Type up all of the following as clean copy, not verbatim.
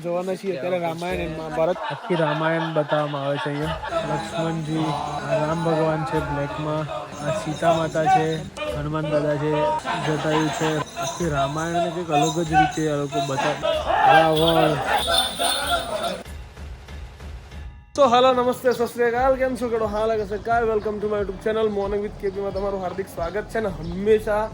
જોવાના છીએ અત્યારે રામાયણ અને મહાભારત. આખી રામાયણ બતાવવામાં આવે છે અહીંયા. લક્ષ્મણજી, રામ ભગવાન છે બ્લેકમાં, આ સીતા માતા છે, હનુમાન દાદા છે, જટાયુ છે. આખી રામાયણને કંઈક અલગ જ રીતે આ લોકો બતાવે. રાવણ. તો હલો, નમસ્તે, સત શ્રી અકાલ. કેમ છો? કેડો હાલ હશે કાય. Welcome to my YouTube channel morning with કેપીમાં તમારું હાર્દિક સ્વાગત છે. ને હંમેશા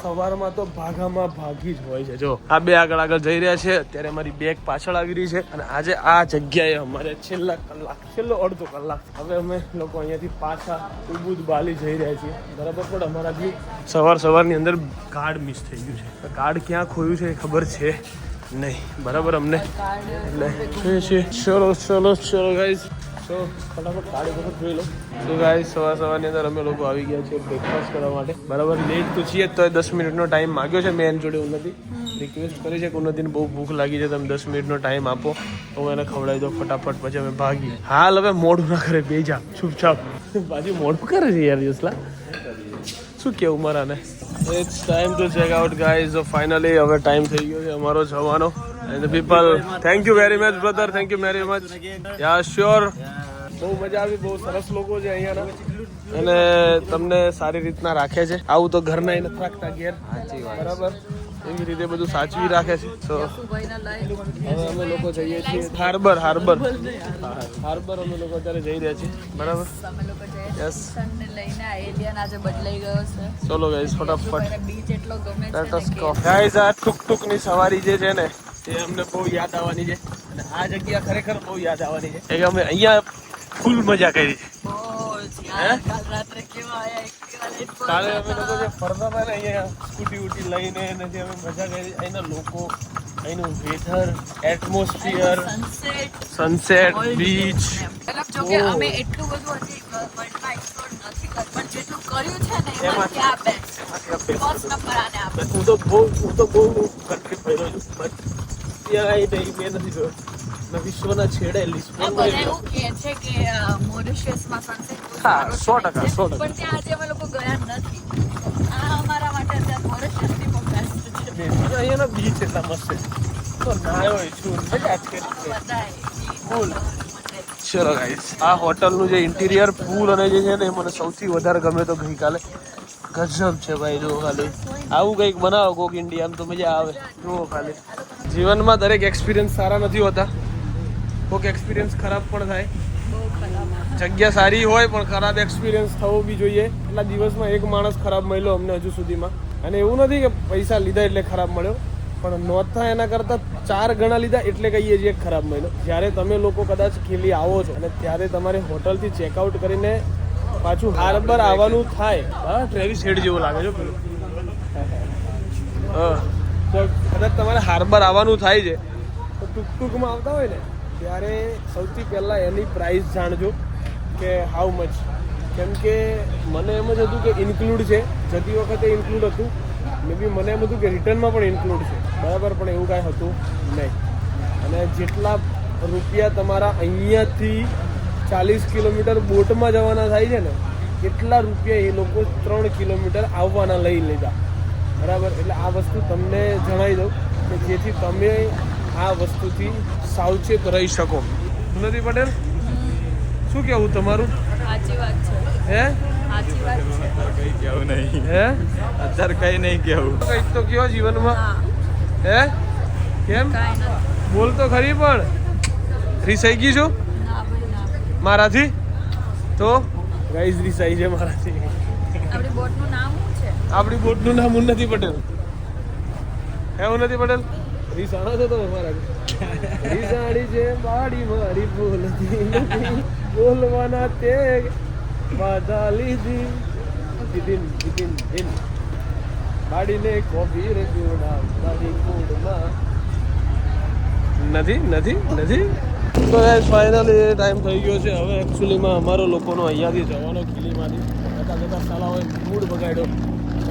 સવારમાં તો ભાગામાં ભાગી જ હોય છે. જો આ બે આગળ જઈ રહ્યા છે. અત્યારે અમારી બેગ પાછળ આવી રહી છે અને આજે આ જગ્યાએ અમારે છેલ્લો અડધો કલાક હવે અમે લોકો અહીંયાથી પાછા ઉબુદ બાલી જઈ રહ્યા છીએ. બરાબર, પણ અમારાથી સવારની અંદર કાર્ડ મિસ થઈ ગયું છે. કાર્ડ ક્યાં ખોયું છે એ ખબર છે નહીં. બરાબર, અમને એટલે ચલો ગાઈઝ. તો ફટાફટ ગાડી વખત જોઈ લો. તો ગાઈઝ સવારની અંદર અમે લોકો આવી ગયા છીએ બ્રેકફાસ્ટ કરવા માટે. બરાબર, લેટ તો છીએ તો 10 મિનિટનો ટાઈમ માગ્યો છે મેં એની જોડે. ઉન્નતિ રિક્વેસ્ટ કરી છે કે ઉન્નતિને બહુ ભૂખ લાગી છે, તમે 10 મિનિટનો ટાઈમ આપો તો હું એને ખવડાવી દો ફટાફટ. પછી અમે ભાગી. હાલ હવે મોડું ના કરે, બે જા ચૂપચાપ. પાછી મોડું કરે છે યાર જસલા. શું કેવું મારાને? It's time to check out guys. Finally હવે ટાઈમ થઈ ગયો છે અમારો જવાનો. And the people, thank you very much brother, thank you very much. Yeah sure. બહુ મજા આવી, બહુ સરસ લોકો છે અહીંયાના અને તમને સારી રીતના રાખે છે. આવું તો ઘરના નથી રાખતા ઘેર. બરાબર, એવી રીતે બધું સાચવી રાખે છે. તો હવે અમે લોકો જઈએ છીએ હાર્બર અમે લોકો અત્યારે જઈ રહ્યા છીએ. બરાબર, યસ. ચલો ગાઈઝ ફટાફટ. ગાઈઝ આ ટુક ની સવારી જે છે ને એ અમને બહુ યાદ આવવાની છે અને આ જગ્યા ખરેખર બહુ યાદ આવવાની છે. કે અમે અહીંયા ફૂલ મજા કરી છે. કાલે અમે લોકો જે ફરતા હતા ને અહીંયા સ્કૂટી લઈને જે અમે મજા કરી, અહીંના લોકો, અહીંનું વેધર, એટમોસ્ફિયર, સનસેટ, બીચ. જો કે અમે એટલું બધું હજી વર્લ્ડમાં એક્સપ્લોર નથી કર્યું, પણ જેટલું કર્યું છે ને એમાંથી આ બેસ્ટ ફર્સ્ટ નંબર આને આપે. હું તો બહુ કન્ટ્રી ફર્યો છું, બટ ત્યાં મેં નથી જોયો. મેં વિશ્વના છેડે બધા એવું કહે છે કે મોરિશિયસમાં સનસેટ હા 100% પણ ત્યાં આજે અમે લોકો ગયા નથી. આ અમારા માટે અત્યારે મોરિશિયસની પણ બેસ્ટ છે. અહીંયાનો બીચ એટલા મસ્ત છે તો નાયો છું મજા જ કરી. કુલ. ચલો ગાઈસ, આ હોટલનું જે ઇન્ટિરિયર, પૂલ અને જે છે ને એ મને સૌથી વધારે ગમે. તો ગઈકાલે ગજબ છે ભાઈ. જો ખાલી આવું કંઈક બનાવો કોક ઇન્ડિયામાં તો મજા આવે. જુઓ ખાલી, જીવનમાં દરેક એક્સપિરિયન્સ સારા નથી હોતા. કોઈક એક્સપિરિયન્સ ખરાબ પણ થાય. જગ્યા સારી હોય પણ ખરાબ એક્સપિરિયન્સ થવો બી જોઈએ. એટલા દિવસમાં એક માણસ ખરાબ મળ્યો અમને હજુ સુધીમાં. અને એવું નથી કે પૈસા લીધા એટલે ખરાબ મળ્યો, પણ નહોતા એના કરતાં 4 ગણા લીધા એટલે કહીએ છીએ ખરાબ મળ્યો. જ્યારે તમે લોકો કદાચ ખીલી આવો છો અને ત્યારે તમારે હોટલથી ચેકઆઉટ કરીને પાછું હાર્બર આવવાનું થાય. હા, ટ્રેવિસ હેડ જેવું લાગે છે પેલું. તો કદાચ તમારે હાર્બર આવવાનું થાય છે તો ટૂંકમાં આવતા હોય ને ત્યારે સૌથી પહેલાં એની પ્રાઇસ જાણજો કે હાઉ મચ. કેમ કે મને એમ જ હતું કે ઇન્ક્લુડ છે, જતી વખતે ઇન્ક્લુડ હતું. મે બી મને એમ હતું કે રિટર્નમાં પણ ઇન્ક્લુડ છે. બરાબર, પણ એવું કાંઈ હતું નહીં. અને જેટલા રૂપિયા તમારા અહીંયાથી 40 કિલોમીટર બોટમાં જવાના થાય છે ને એટલા રૂપિયા એ લોકો 3 કિલોમીટર આવવાના લઈ લીધા. બરાબર, એટલે આ વસ્તુ તમને જણાવી દઉં કે જેથી તમે આ વસ્તુથી સાવચેત રહી શકો. ઉન્નતિ પટેલ, શું કેવું તમારું? સાચી વાત છે. હે સાચી વાત છે. કઈ કેવું નહીં. હે અત્યારે કઈ નહીં કેવું. કંઈક તો કયો જીવનમાં. હે કેમ? કાંઈ નથી. બોલ તો ખરી. પણ રીસાઈ ગઈ છું ના ભાઈ ના. મારાથી. તો ગાઈઝ રીસાઈ છે મારાથી. આપણી બોટનું નામ શું છે? આપણી બોટનું નામ ઉન્નતિ પટેલ. હે ઉન્નતિ પટેલ? રીસાણો છો તમે મારાથી. રીસાણી છે બાડી મારી બોલતી નથી, બોલવાના તે બાધા લીધી. દિન બાડીને કોબી રે જોડા બાડી કોડમાં નથી. તો ગાઈસ ફાઇનલી ટાઈમ થઈ ગયો છે હવે. એકચ્યુઅલીમાં અમારો લોકોનો અહીંયાથી જવાનો ખીલીમાંથી જતા સાલા હોય મૂડ બગાડ્યો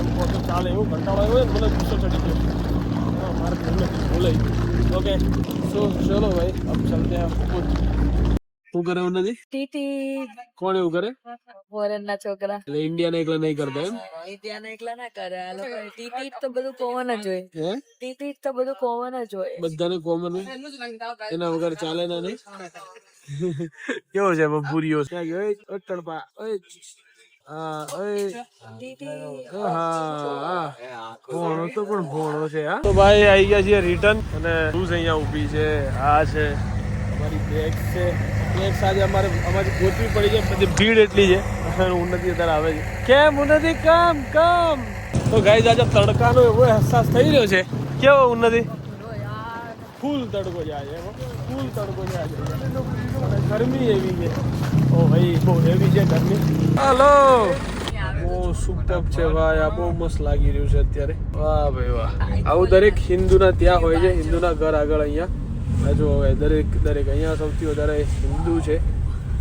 એમ કહો તો ચાલે. એવું કંટાળો આવ્યો હોય ને મને ગુસ્સો ચડી ગયો. મારે બોલાઈ. ઓકે, સો ચલો ભાઈ, અબ ચલતે हैं ખુદ. શું કરે એવું નથી? ટીટી કોણ એવું કરે? ફોરેન ના છોકરા એટલે ઇન્ડિયાને એકલા નહીં કરતા એમ? ઇન્ડિયાને એકલા ના કરે આ લોકો ટીટી તો બધું કોમન જ હોય હે? ટીટી તો બધું કોમન જ હોય બધાને કોમન હોય એના વગર ચાલે ના નહીં. કેવો છે ભૂરીઓ? ક્યાં ગયો? ઓય, ઓય તડપા, ઓય. હા, ઓય. હા, ભોણો તો પણ ભોણો છે. હા તો ભાઈ આવી ગયા છીએ રિટર્ન અને શું અહીંયા ઊભી છે? આ છે અમારી બેગ છે. બેગ સાથે અમારી ગોતવી પડી છે, બધી ભીડ એટલી છે. ઉન્નતિ અત્યારે આવે છે. કેમ ઉન્નતિ? કમ તો ગાઈસ આજે તડકાનો એવો અહેસાસ થઈ રહ્યો છે. કેવો ઉન્નતિ? ફૂલ તડકો જાય છે, ફૂલ તડકો જાય છે. ગરમી એવી છે. ઓ ભાઈ બહુ હેવી છે ગરમી. હાલો, બહુ સુપર છે ભાઈ. આ બહુ મસ્ત લાગી રહ્યું છે અત્યારે. વાહ ભાઈ વાહ. આવું દરેક હિન્દુના ત્યાં હોય છે. હિન્દુના ઘર આગળ અહીંયા જો હવે દરેક અહીંયા સૌથી વધારે હિન્દુ છે.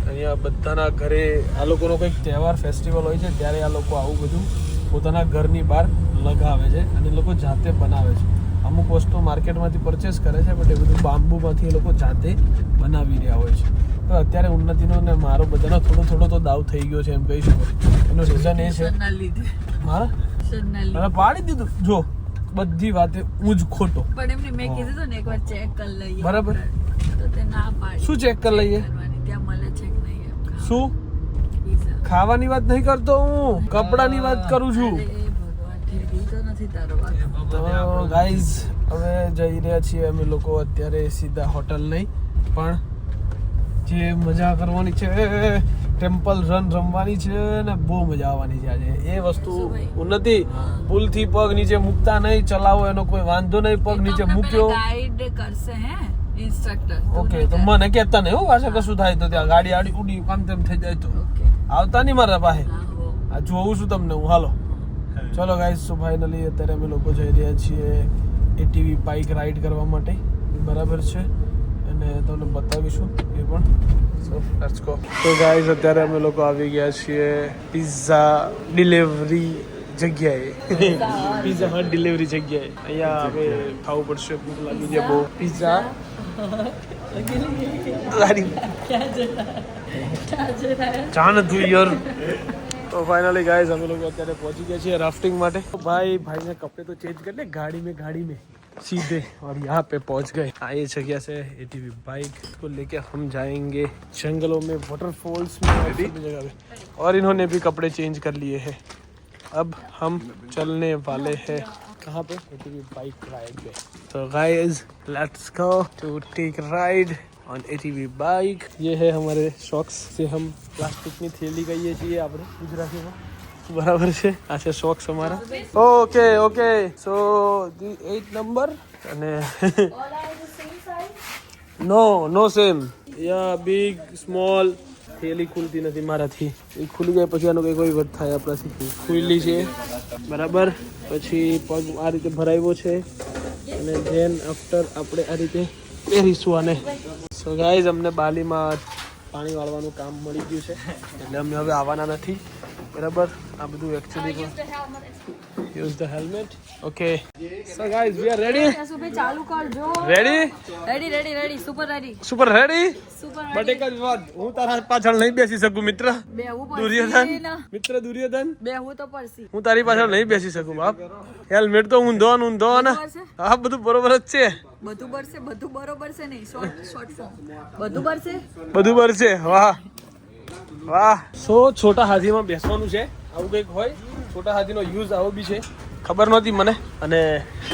અહીંયા બધાના ઘરે આ લોકોનો કંઈક તહેવાર ફેસ્ટિવલ હોય છે ત્યારે આ લોકો આવું બધું પોતાના ઘરની બહાર લગાવે છે અને એ લોકો જાતે બનાવે છે. અમુક વસ્તુ માર્કેટમાંથી પરચેસ કરે છે બટ એ બધું બાંબુમાંથી એ લોકો જાતે બનાવી રહ્યા હોય છે. તો અત્યારે ઉન્નતિનો ને મારો બધાનો થોડો તો દાવ થઈ ગયો છે એમ કહી શકો. એનું રીઝન એ છે મારા પાડી દીધું જો બધી વાતે હું જ ખોટો. પણ એમને મેં કીધું હતું ને એકવાર ચેક કરી લઈએ બરાબર. તો તે ના પાડી. શું ચેક કરી લઈએ? ત્યાં મળે છે કે નહીં એમ. શું પીઝા ખાવાની વાત નહીં કરતો હું, કપડાની વાત કરું છું. તો ગાઈઝ હવે જઈ રહ્યા છીએ અમે લોકો અત્યારે સીધા હોટલ નહીં પણ જે મજા કરવાની છે ટેમ્પલ રન રમવાની છે ને બહુ મજા આવવાની છે આજે. એ વસ્તુ ઉન્નતિ પુલથી પગ નીચે મૂકતા નહીં, ચલાવો એનો કોઈ વાંધો નહીં. પગ નીચે મૂક્યો ગાઈડ કરશે હે ઇન્સ્ટ્રક્ટર. ઓકે તો મને કહેતા નહીં હો પાછા કશું થાય તો ત્યાં ગાડી આડી ઉડી કામ તેમ થઈ જાય તો આવતા નહીં મારા પાસે. આ જોઉં છું તમને હું. હાલો ચલો ગાઈસ. સો ફાઇનલી અત્યારે અમે લોકો જઈ રહ્યા છીએ એટીવી બાઇક રાઈડ કરવા માટે. બરાબર છે અને તમને બતાવીશું એ પણ. So let's go. તો ગાઈસ અત્યારે અમે લોકો આવી ગયા છીએ પિઝા ડિલિવરી જગ્યાએ. પિઝા હટ ડિલિવરી જગ્યાએ. અહીંયા હવે ખાવું પડશે, ભૂખ લાગી છે બહુ. પિઝા જાણ તું યાર. तो फाइनली गाइस हम लोग અત્યારે पहुंच गए છીએ राफ्टिंग માટે. भाई ने कपड़े तो चेंज कर ले गाड़ी में सीधे और यहाँ पे पहुंच गए. ये जगह से एटीवी बाइक को लेके हम जाएंगे जंगलों में, वाटरफॉल्स में, जगह पे. और इन्होंने भी कपड़े चेंज कर लिए हैं. अब हम चलने वाले हैं कहाँ पे? एटीवी बाइक राइड पे. तो guys let's go to take ride on ATV bike. ये है हमारे शॉक्स से हम પ્લાસ્ટિકની થેલી કહીએ છીએ આપણે ગુજરાતીમાં. બરાબર છે. આ છે શોક્સ અમારા. ઓકે સો ધી 8 નંબર અને નો સેમ યા બિગ સ્મોલ. થેલી ખુલતી નથી મારાથી. એ ખુલી જાય પછી આનો કોઈ વધ થાય આપણાથી. ખુલ્લી છે બરાબર. પછી પગ આ રીતે ભરાવ્યો છે અને ધેન આફ્ટર આપણે આ રીતે પહેરીશું આને. સો ગાઈઝ અમને બાલીમાં પાણી વાળવાનું કામ મળી ગયું છે એટલે અમે હવે આવવાના નથી. બરાબર. આ બધું actually use the helmet. Okay so guys we are ready. ચાલુ કરજો. Ready super ready. બટ એક જ વાત, હું તારા પાછળ નહીં બેસી શકું મિત્ર. દુર્યોધન બેહવું તો પડશે. હું તારી પાછળ નહીં બેસી શકું બાપ. હેલ્મેટ તો ઊંધો ને હા બધું બરોબર જ છે. બધું બરોબર છે નહીં. શોર્ટ ફોર્મ બધું બરશે. વાહ. સો છોટા હાથીમાં બેસવાનું છે. આવું કંઈક હોય. છોટા હાથીનો યુઝ આવો બી છે, ખબર નહોતી મને. અને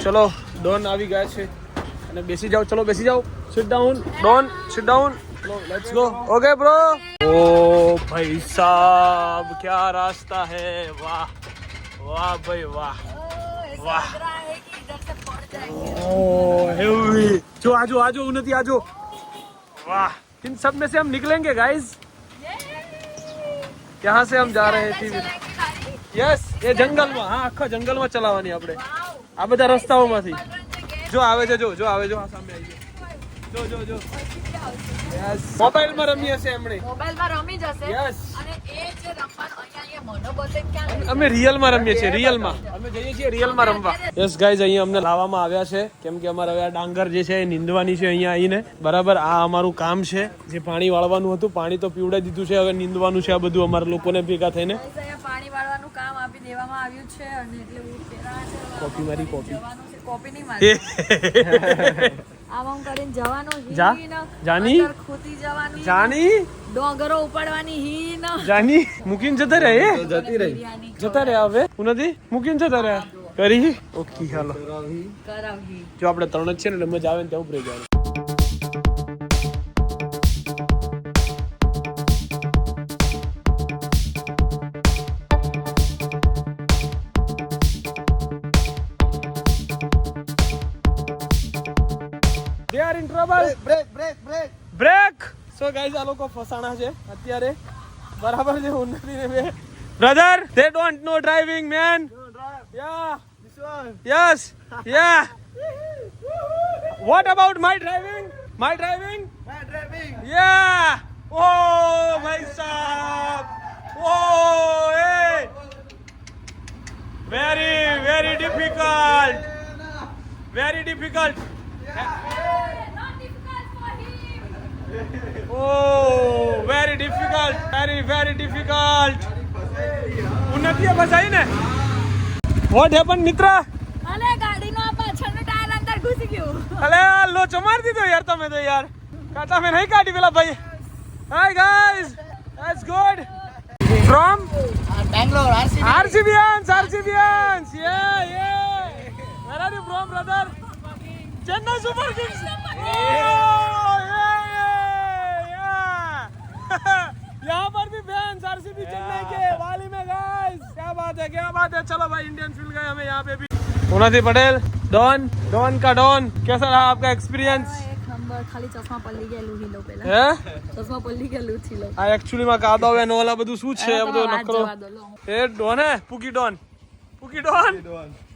ચલો ડોન આવી ગયા છે અને બેસી જાઓ. ચલો બેસી જાઓ. Sit down Don, sit down. Let's go. Okay bro. ओ भाई साहब क्या रास्ता है. वाह भाई वाह. जो आजो उन्नति आजो. वाह. इन सब में से हम निकलेंगे गाइस. यहाँ से हम जा रहे हैं. यस ये जंगल में. हाँ आखा जंगल में चलावવાની આપણે આ બધા રસ્તાઓમાંથી. જો આવે છે જો આ સામે આવી જો યસ. મોબાઈલમાં રમી હશે એમણે. મોબાઈલમાં રમી જશે. યસ. અને એ જે રમવાનું અહીંયા અમે રિયલમાં રમીએ છીએ રિયલમાં અમે જઈએ છીએ રિયલમાં રમવા યસ ગાઈઝ અહીંયા અમને લાવવામાં આવ્યા છે કેમ કે અમારે હવે આ ડાંગર જે છે એ નીંદવાની છે અહીંયા આવીને બરાબર આ અમારું કામ છે જે પાણી વાળવાનું હતું પાણી તો પીવડાવી દીધું છે હવે નીંદવાનું છે આ બધું અમારા લોકોને ભેગા થઈને પાણી વાળવાનું કામ આપી દેવામાં આવ્યું છે અને એટલે કોપી મારી કોપી કોપી નહીં મારી આમ કરીને જવાનું હીન જાની ખોતી જવાની જાની ડોંગરો ઉપાડવાની હીન જાની મૂકીને જતા રહે જતી રહી જતા રહ્યા હવે હું નથી મૂકીને જતા રહ્યા કરી ઓકે હાલો કરાવી જો આપણે ત્રણ જ છે ને એટલે મજા આવે ને ત્યાં ઉભરે જવાનું They are in trouble. Break. So guys, આ લોકો ફસાણા છે અત્યારે બરાબર છે ઉન્નતિ ને બે brother they don't know driving man yeah this one yes yeah what about my driving yeah oh my sahab oh hey very difficult Oh, very difficult. ઉન્નતિએ ફસાઈ ને What happened મિત્ર અલે ગાડીનો આ પાછળનો ટાયર અંદર ઘૂસી ગયો અલે લોચો માર દીધો યાર તમે તો યાર કાટા મે નહીં કાઢી પેલા ભાઈ Hi guys that's good from Bangalore RCBians yeah where are you from brother Chennai Super Kings यहाँ पर भी फैंस आरसीबी चेन्नई के वाली में गाइस क्या बात है चलो भाई इंडियंस मिल गए हमें यहाँ पे भी उन्नति पटेल डॉन का डॉन कैसा रहा आपका एक्सपीरियंस એક નંબર ખાલી ચશ્મા પલ્લી ગયેલું હીલો પેલા હે ચશ્મા પલ્લી ગયેલું થીલો આ એક્ચ્યુઅલી માં કાદવ એનો ઓલા બધું શું છે આ બધું નકરો જવા દો લો એ ડોન હે પુકી ડોન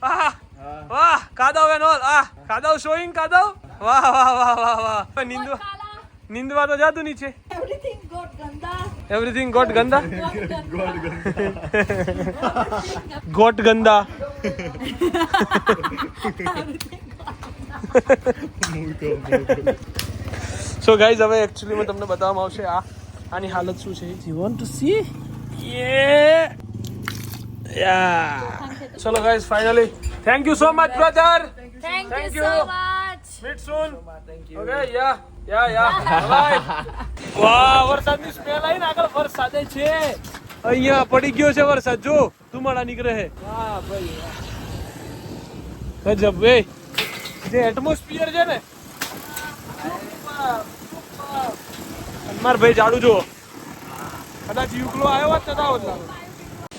આહ વાહ કાદવ એનો કાદવ શોઈંગ કાદવ વાહ નીંદવા તો જાતું નીચે એવરીથિંગ ગોટ ગંદા ગોટ ગંદા સો ગાઈઝ હવે એક્ચ્યુઅલી માં તમને બતાવવામાં આવશે આની હાલત શું છે you want to see yeah ચલો guys finally thank you so much brother thank you so much meet soon okay yeah bye વાહ વરસાદની સ્મેલ આવી ને આગળ વરસાદ છે અહીંયા પડી ગયો છે વરસાદ જો ધુમાડા નીકળે છે વાહ ભાઈ ગજબ વે જે એટમોસ્ફિયર છે ને માર ભાઈ જાડુ જો કદાચ યુકલો આવ્યો હોત તો આવો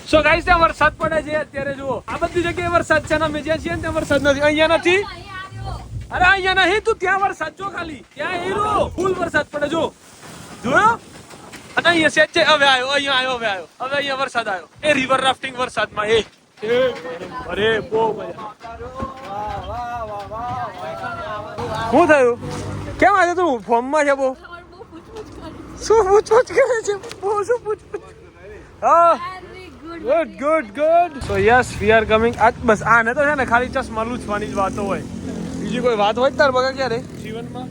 સો ગાઈસ ત્યાં વરસાદ પડે છે અત્યારે જુઓ આ બધી જગ્યાએ વરસાદ છે ને અમે જ્યાં છીએ ને ત્યાં વરસાદ નથી અહીંયા નથી અરે અહીંયા નહીં તું ત્યાં વરસાદ જો ખાલી ત્યાં હીરો ફૂલ વરસાદ પડે જો જોયો અને અહીંયા સેજ છે હવે આવ્યો હવે અહીંયા વરસાદ આવ્યો એ રિવર રાફ્ટિંગ વરસાદમાં અરે બહુ મજા શું થયું કેમ આજે તું ફોર્મમાં છે બહુ શું પૂછપૂછ કરે છે બહુ શું પૂછપૂછ હા good so yes we are coming આજ બસ આ ને તો છે ને ખાલી ચશ્મા લૂછવાની જ વાતો હોય બીજી કોઈ વાત હોય તાર બગા ક્યારે જીવનમાં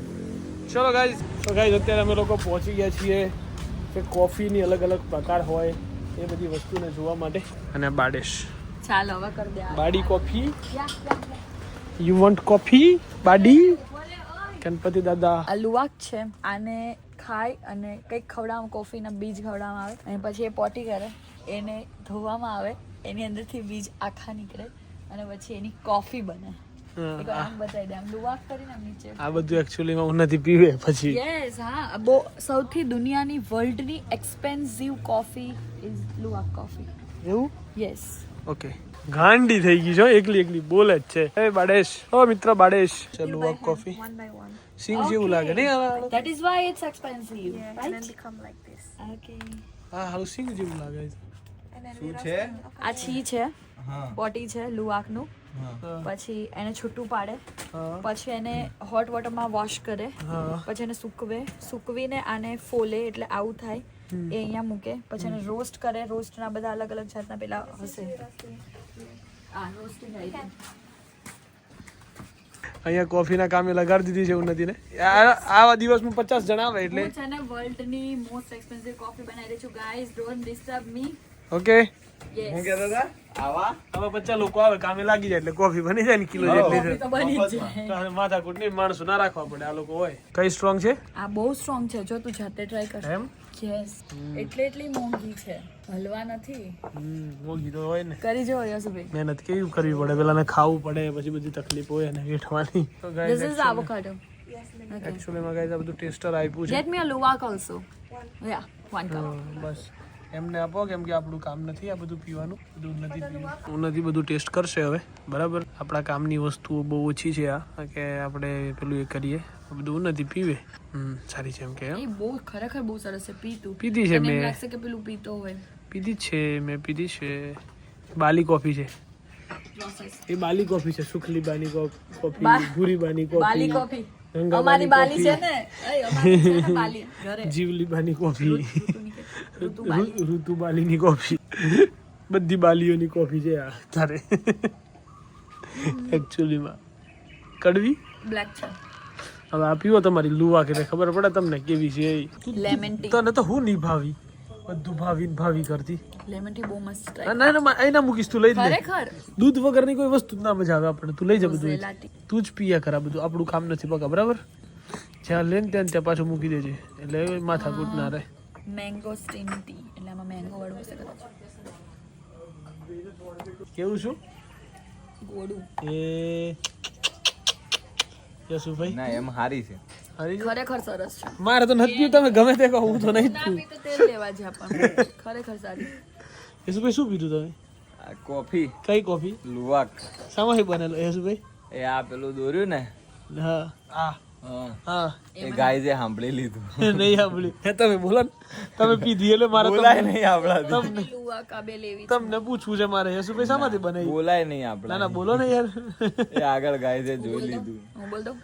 ચલો ગાઈઝ તો ગાઈઝ અત્યારે અમે લોકો પહોંચી ગયા છીએ કે કોફીની અલગ અલગ પ્રકાર હોય એ બધી વસ્તુને જોવા માટે અને બાડેશ ચાલો હવે કર દે buddy coffee you want coffee buddy Ganpati દાદા લુવાક છે આને ખાય અને કંઈક ખવડાવવામાં કોફીના બીજ ખવડાવવામાં આવે અને પછી એ પોટી કરે એને ધોવામાં આવે એની અંદરથી બીજ આખા નીકળે અને પછી એની કોફી બને એક આમ બતાવી દે આમ લુવાક કરીને આમ નીચે આ બધું એક્ચ્યુઅલી માં ઉન્નતિ પીવે પછી યસ હા બહુ સૌથી દુનિયાની વર્લ્ડની એક્સપેન્સિવ કોફી ઇઝ લુવાક કોફી એવું યસ ઓકે ગાંડી થઈ ગઈ છો એકલી બોલે જ છે એ બાડેશ ઓ મિત્ર બાડેશ ચલો લુવાક કોફી one by one સિંગ જેવું લાગે નહીં આ that is why it's expensive Yeah, right? and then become like this. Okay. હા હાલું સિંગ જેવું લાગે છે And then શું we છે આ છી છે હા પોટી છે લુવાકનું પછી એને છૂટું પાડે, હા પછી એને હોટ વોટરમાં વોશ કરે, હા પછી એને સૂકવીને આને ફોલે એટલે આવું થાય એ અહીંયા મૂકે, પછી એને રોસ્ટ કરે. રોસ્ટના બધા અલગ અલગ જાતના પેલા હશે. રોસ્ટિંગ આવી ગયું. અહીંયા કોફીના કામે લગાડી દીધી છે ઉન્નતિ ને. આવા દિવસમાં 50 જણા આવે એટલે હું છે ને વર્લ્ડની મોસ્ટ એક્સપેન્સિવ કોફી બનાવી રહી છું. Guys don't disturb me. Okay. Yes, આવા હવે 50 લોકો આવે કામે લાગી જાય એટલે કોફી બની જાય ને કિલો જેટલી છે. તો બની જ જાય. માથાકૂટ નહીં, માણસો ના રાખવા પડે. આ લોકો હોય. કઈ સ્ટ્રોંગ છે આ બહુ સ્ટ્રોંગ છે. જો તું જાતે ટ્રાય કર. એમ? યસ, એટલી મોંઘી છે, હલવા નથી. મોંઘી તો હોય ને. કરી જો યસુભાઈ. મહેનત કેવી કરવી પડે, પેલા ખાવું પડે, પછી બધી તકલીફ હોય અને વેઠવાની. This is avocado. એકચ્યુઅલી માં ગાઈસ આ બધું ટેસ્ટર આપ્યું છે. Get me a luwak also. Yeah, 1 cup. બસ એમને આપો, કેમ કે આપણું કામ નથી આ બધું પીવાનું. બધું નથી બધું ટેસ્ટ કરશે હવે. બરાબર, આપણા કામની વસ્તુઓ બહુ ઓછી છે આ, કે આપણે પેલું એ કરીએ. બધું નથી પીવે. સારી છે એમ કે. એ બહુ ખરેખર બહુ સરસ છે. પીધી છે મેં. લાગશે કે પેલું પીતો હોય. પીધી છે મેં, પીધી છે. બાલી કોફી છે એ. બાલી કોફી છે. સુખલીબાની કોફી, ભૂરીબાની બાલી કોફી, કોફી. અમારી બાલી છે ને. અમારી છે ને બાલી ઘરે. જીવલીબાની કોફી, ઋતુબાલીની કોફી. બધી બાલીઓની કોફી છે આ તારે. એકચ્યુઅલીમાં કડવી બ્લેક છે. હવે આ પીવો તમારી લુવા કે ખબર પડે તમને કેવી છે. Lemon tea. તને તો હું નહીં ભાવી, બધું ભાવી કરતી. લેમન ટી બહુ મસ્ત છે. ના એના મૂકીશ, તું લઈ જ લે. ખરેખર દૂધ વગરની કોઈ વસ્તુ ના મજા આવે આપણે. તું લઈ જા બધું. રોઝેલા ટી. તું જ પીયા કર. આ બધું આપણું કામ નથી બકા. બરાબર, જ્યાં લે ને ત્યાં પાછું મૂકી દેજે, એટલે માથાકૂટ ના રહે. મેંગો સ્ટીમ ટી, એટલે આમાં મેંગો વાળું હશે કદાચ. કેવું છું ગોળું. એ યશુભાઈ ના એમ હારી છે. ખરેખર સરસ છે. મારે તો નથી પીવું. તમે ગમે તે કહો, હું તો નહીં જ ના પીવું. પી તો તેલ લેવા છે આપણને. ખરેખર સારી. યશુભાઈ શું પીધું તમે? આ કોફી કઈ કોફી? લુવાક. શામાંથી બનેલો યશુભાઈ? એ આ પેલું દોર્યું ને. હા હા હા એ ગાય જે સાંભળી લીધું. નહીં સાંભળ્યું. તમે બોલો ને, તમે પીધી એટલે મારે બોલાય નહીં આપણાથી. તમને લુવા કાબે લેવી છે. તમને પૂછવું છે મારે. યશુભાઈ શામાંથી બનાવી? બોલાય નહીં ના આપણા. ના બોલો ને યાર. એ આગળ ગાય જે જોઈ લીધું. હું બોલ દઉં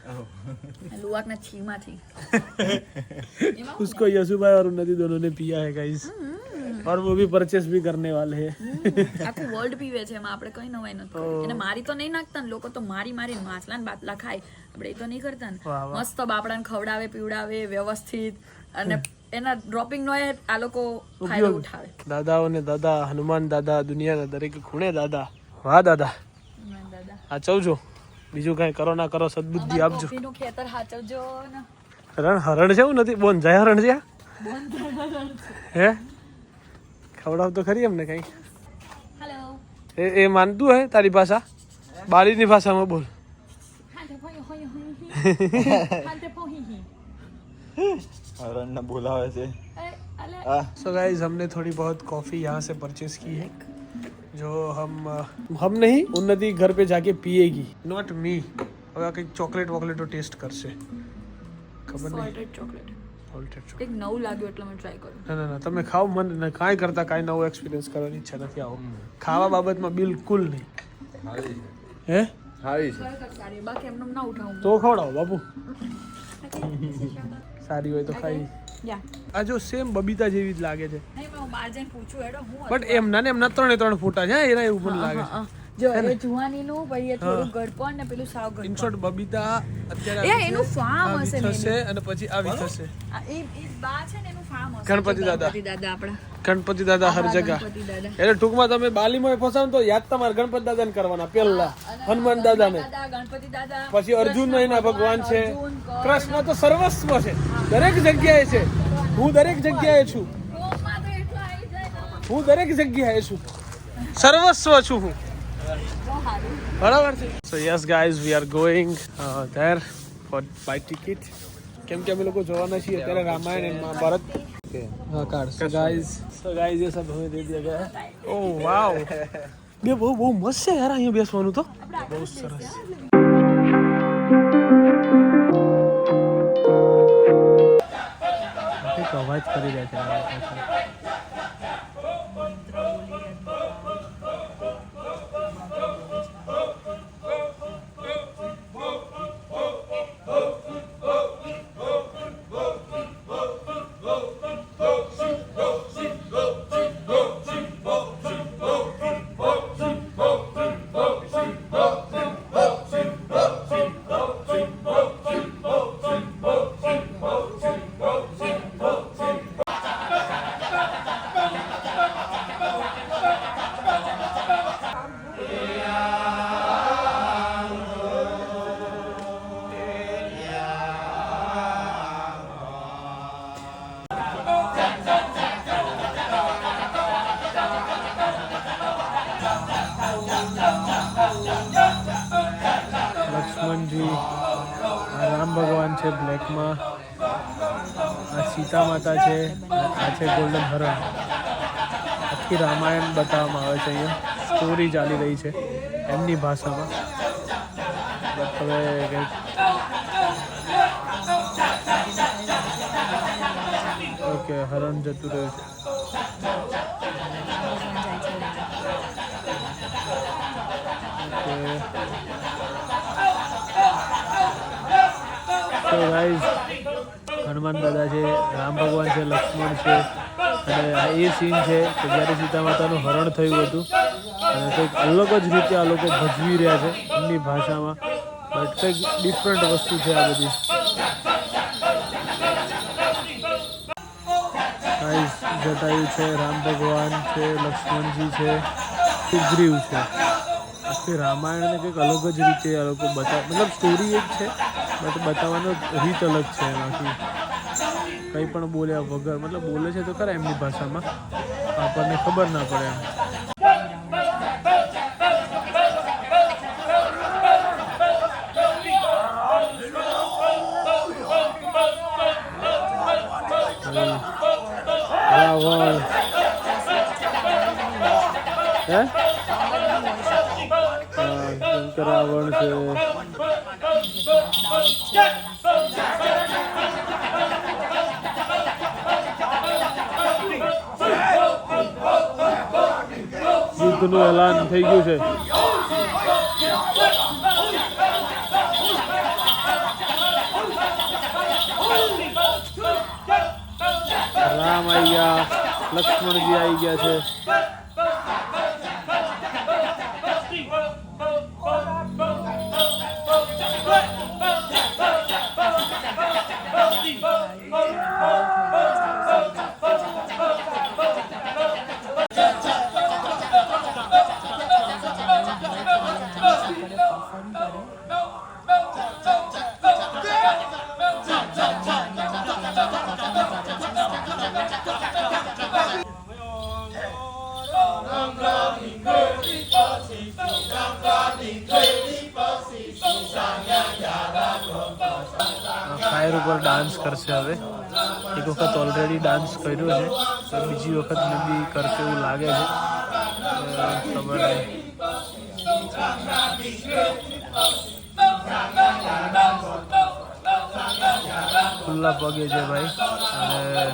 લુવાક ના છીમાંથી. उसको यशुभाई और उन्नति दोनों ने पिया है गाइस, और वो भी परचेस भी करने वाले हैं. આખું વર્લ્ડ પીવે છે. એમાં આપણે કઈ નવાઈ નથી કરી. એને મારી તો નહીં નાખતા ને લોકો, તો મારી માછલા ને બાટલા ખાય. આપણે એ તો નહીં કરતા ને. વાહ, વાહ. મસ્ત બાપડાને ખવડાવે, પીવડાવે વ્યવસ્થિત, અને એના ડ્રોપિંગ નો આ લોકો ફાયદો ઉઠાવે. દાદાઓ ને દાદા, હનુમાન દાદા, દુનિયાના દરેક ખૂણે દાદા. વાહ દાદા, દાદા સાચવજો. બીજું કઈ કરો ના કરો, સદબુદ્ધિ આપજો. કોફીનું ખેતર હાચવજો ને. હરણ છે એવું નથી? બોન જાય હરણ છે હે? ખવડાવ તો ખરી એમને કઈ. હેલો. એ માનતું હે તારી ભાષા? બાલીની ભાષામાં બોલ. હરણ ને બોલાવે છે. सो गाइस हमने थोड़ी बहुत कॉफ़ी यहाँ से परचेज की है, जो हम नहीं, उन्नति घर पे जाके पिएगी, नॉट मी. હવે આ કંઈક ચોકલેટ વોકલેટો ટેસ્ટ કરશે. ખબર નહીં. Salted chocolate. Salted chocolate. એક નવું લાગ્યું એટલે મેં ટ્રાય કર્યું. ના તમે ખાઓ. મને કાંઈ કરતા કાંઈ નવો એક્સપિરિયન્સ કરવાની ઈચ્છા નથી. આવો ખાવા બાબતમાં બિલકુલ નહીં. હારી છે. હે? હારી છે. ખરેખર સારી. બાકી એમને ના ઉઠાવું. તો ખવડાવો બાપુ. સારી હોય તો ખાઈ. યા આ જો સેમ બબીતા જેવી જ લાગે છે, નહીં હું બહાર જઈને પૂછું હેડો હું બટ એમના ને એમના 3 ફોટા છે. એના એવું મને લાગે છે. જો એ જુવાનીનું પછી એ થોડું ગડપણ ને પેલું સાવ ઇન ગડપણ. શોર્ટ બબીતા અત્યારે એ એનું farm આવી હશે થશે અને પછી આવી થશે. એ બા છે ને એનું ફાર્મ હશે. ગણપતિ દાદા. ગણપતિ દાદા આપણા. ગણપતિ દાદા હર જગા. ગણપતિ દાદા. એટલે ટૂંકમાં તમે બાલીમાં ફસાવ તો યાદ તમારે ગણપતિ દાદાને કરવાના પહેલા, હનુમાન દાદાને, ગણપતિ દાદા પછી અર્જુન એના ભગવાન છે, અર્જુન, કૃષ્ણ તો સર્વસ્વ છે, દરેક જગ્યાએ છે. હું દરેક જગ્યાએ છું. કોમમાં તો એટલું આવી જાય ને. હું દરેક જગ્યાએ છું. સર્વસ્વ છું હું. બહુ સારું. બરાબર છે. So yes guys, we are going there for buy ticket. કેમ કે અમે લોકો જોવાના છીએ અત્યારે રામાયણ અને મહાભારત. हाँ कार्ड. So guys ये सब हमें दे दिया गया है. Oh wow. બે બહુ મસ્ત છે યાર અહીંયા બેસવાનું તો. બહુ સરસ. એક અવાજ કરી રહ્યા છે. છે બ્લેકમાં, આ સીતા માતા છે, આ છે ગોલ્ડન હરણ. આખી રામાયણ બતાવવામાં આવે છે અહીંયા, સ્ટોરી ચાલી રહી છે એમની ભાષામાં. બટ હવે કંઈક ઓકે હરણ જતું રહ્યું છે. તો ગાઈઝ હનુમાન દાદા છે, રામ ભગવાન છે, લક્ષ્મણ છે, અને આ એ સીન છે કે જ્યારે સીતા માતાનું હરણ થયું હતું અને કંઈક અલગ જ રીતે આ લોકો ભજવી રહ્યા છે એમની ભાષામાં. બટ કંઈક ડિફરન્ટ વસ્તુ છે આ બધી. ગાઈઝ જટાયુ છે, રામ ભગવાન છે, લક્ષ્મણજી છે, સુગ્રીવ છે. આખી રામાયણને કંઈક અલગ જ રીતે આ લોકો મતલબ સ્ટોરી એક છે બટ બતાવવાનો રીત અલગ છે એમાંથી. કંઈ પણ બોલ્યા વગર, મતલબ બોલે છે તો ખરા એમની ભાષામાં, આપણને ખબર ના પડે એમ. રાવણ હે રાવણ છે. યુદ્ધનું એલાન થઈ ગયું છે. રામ આવી ગયા, લક્ષ્મણજી આવી ગયા છે. ફાયર ઉપર ડાન્સ કરશે હવે. એક વખત ઓલરેડી ડાન્સ કર્યો છે તો બીજી વખત મેં બી કરશે એવું લાગે છે. ખબર નહીં. ખુલ્લા પગે છે ભાઈ. અને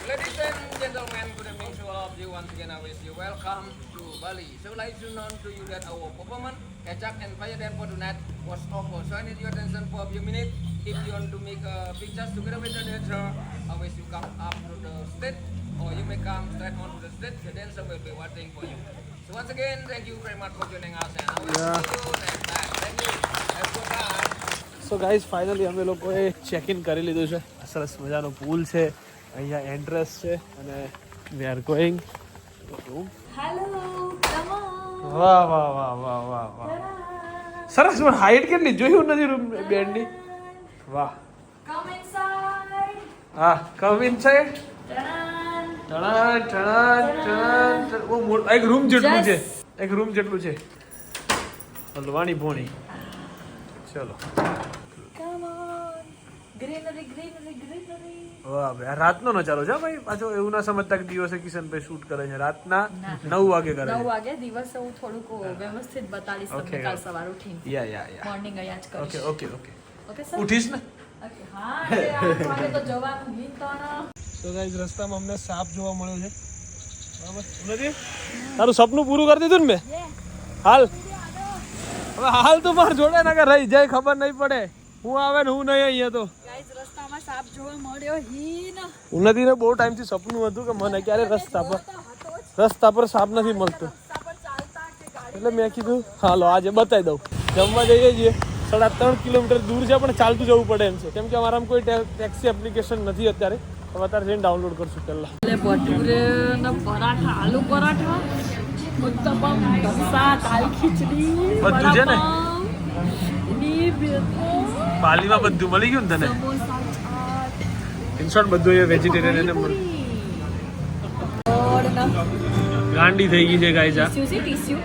Ladies and gentlemen, good evening to all of you. Once again, I wish you welcome to Bali. So, like to know to you that our performance, Kajak and Fire Dance for tonight was over. So, I need your attention for a few minutes. If you want to make pictures together with the dancer, I wish you come up to the stage, or you may come straight on to the stage. The dancer will be waiting for you. So, once again, thank you very much for joining us, and I will see you next time. Thank you. Have a good time. So guys finally અમે લોકોએ check in કરી લીધું છે. સરસ મજાનો પૂલ છે, અહીંયા entrance છે અને we are going. Hello, come on. વાહ વાહ વાહ વાહ વાહ વાહ, સરસ. પણ હાઈટ કેટલી જોયું નથી રૂમ બેડની. વાહ. કમ ઇનસાઇડ. હા, કમ ઇનસાઇડ. ટણાન. ટણાન ટણાન ટણાન. ઓ મોટો એક રૂમ જેટલું છે, એક રૂમ જેટલું છે. હલવાણી ભોણી. ચલો. Come on. Greenery greenery greenery. વાહ ભાઈ, આ રાતનો નજારો છે ભાઈ. પાછો એવું ના સમજતા કે દિવસે કિશનભાઈ શૂટ કરે છે. રાતના 9 વાગે કરે 9 છે. વાગે દિવસે હું થોડુંક વ્યવસ્થિત બતાડીશ તમને કાલ સવાર ઉઠીને. યા મોર્નિંગ અહીંયા જ ઓકે કરીશ. Okay okay. Okay sir. ઉઠીશ ને? ઓકે હા, એ 8 વાગે તો જવાનું નહીં તો ના. તો ગાઈઝ રસ્તામાં અમને સાપ જોવા મળ્યો છે. બરાબર નથી? તારું સપનું પૂરું કરી દીધું ને મેં. હાલ હવે હાલ તું માર જોડે ના કે રહી જાય, ખબર નહીં પડે હું આવે ને હું નહીં અહીંયા. તો ગાઈઝ રસ્તામાં સાપ જોવા મળ્યો હીન. ઉન્નતિને બહુ ટાઈમથી સપનું હતું કે મને ક્યારે રસ્તા પર સાપ નથી મળતો, એટલે મેં કીધું હાલો આજે બતાવી દઉં. જમવા જઈએ છીએ 3.5 કિલોમીટર દૂર છે પણ ચાલતું જવું પડે એમ છે, કેમ કે અમારામાં કોઈ ટેક્સી એપ્લિકેશન નથી અત્યારે. તો અત્યારે જઈને ડાઉનલોડ કરશું પહેલાં. એટલે ભટુરે ને પરાઠા, આલુ પરાઠા, ઉત્તપમ, ઢોસા, દાલ ખીચડી, બધું છે ને? ની બેતો બાલીમાં બધું મળી ગયું ને તને સમોસા ચાટ ઇન શોર્ટ બધું એ વેજીટેરિયન એને ગાંડી થઈ ગઈ છે ગાઈસ આ ટીસ્યુ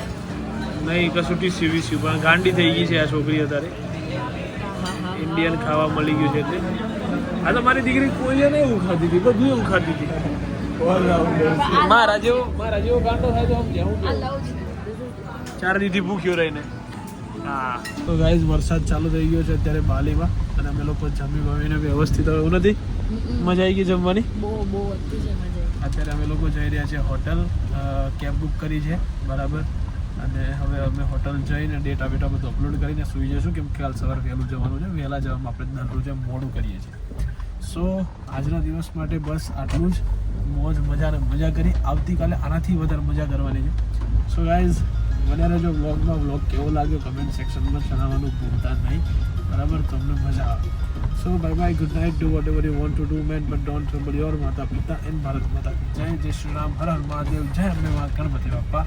નહીં કશું ટીસ્યુ વીસ્યુ પણ ગાંડી થઈ ગઈ છે આ છોકરી અત્યારે ઇન્ડિયન ખાવા મળી ગયું છે એટલે આ તો મારી દીકરી કોઈએ નહીં એવું ખાતી હતી બધું એવું ખાતી હતી મારા જેવો ગાંડો થાય તો સમજ્યા હું ચાર દીથી ભૂખ્યો રહીને હા તો ગાઈઝ વરસાદ ચાલુ થઈ ગયો છે અત્યારે બાલીમાં અને અમે લોકો જમી બમીને વ્યવસ્થિત હવે એવું નથી મજા આવી ગઈ જમવાની બહુ હતી છે મજા અત્યારે અમે લોકો જઈ રહ્યા છીએ હોટલ કેબ બુક કરી છે બરાબર અને હવે અમે હોટલ જઈને ડેટા બેટા બધું અપલોડ કરીને સૂઈ જઈશું કેમ કે કાલ સવારે વહેલું જવાનું છે વહેલા જવામાં આપણે દરરોજ મોડું કરીએ છીએ સો આજના દિવસ માટે બસ આટલું જ મોજ મજા ને મજા કરી આવતીકાલે આનાથી વધારે મજા કરવાની છે સો ગાઈઝ મને જો વ્લોગમાં વ્લોગ કેવો લાગ્યો કમેન્ટ સેક્શનમાં જણાવવાનું ભૂલતા નહીં બરાબર તમને મજા આવે so bye bye good night do whatever you want to do man but don't trouble your માતા પિતા એન્ડ ભારત માતા જય શ્રી રામ હર હર મહાદેવ જય અંબે મા ગણપતિ બાપ્પા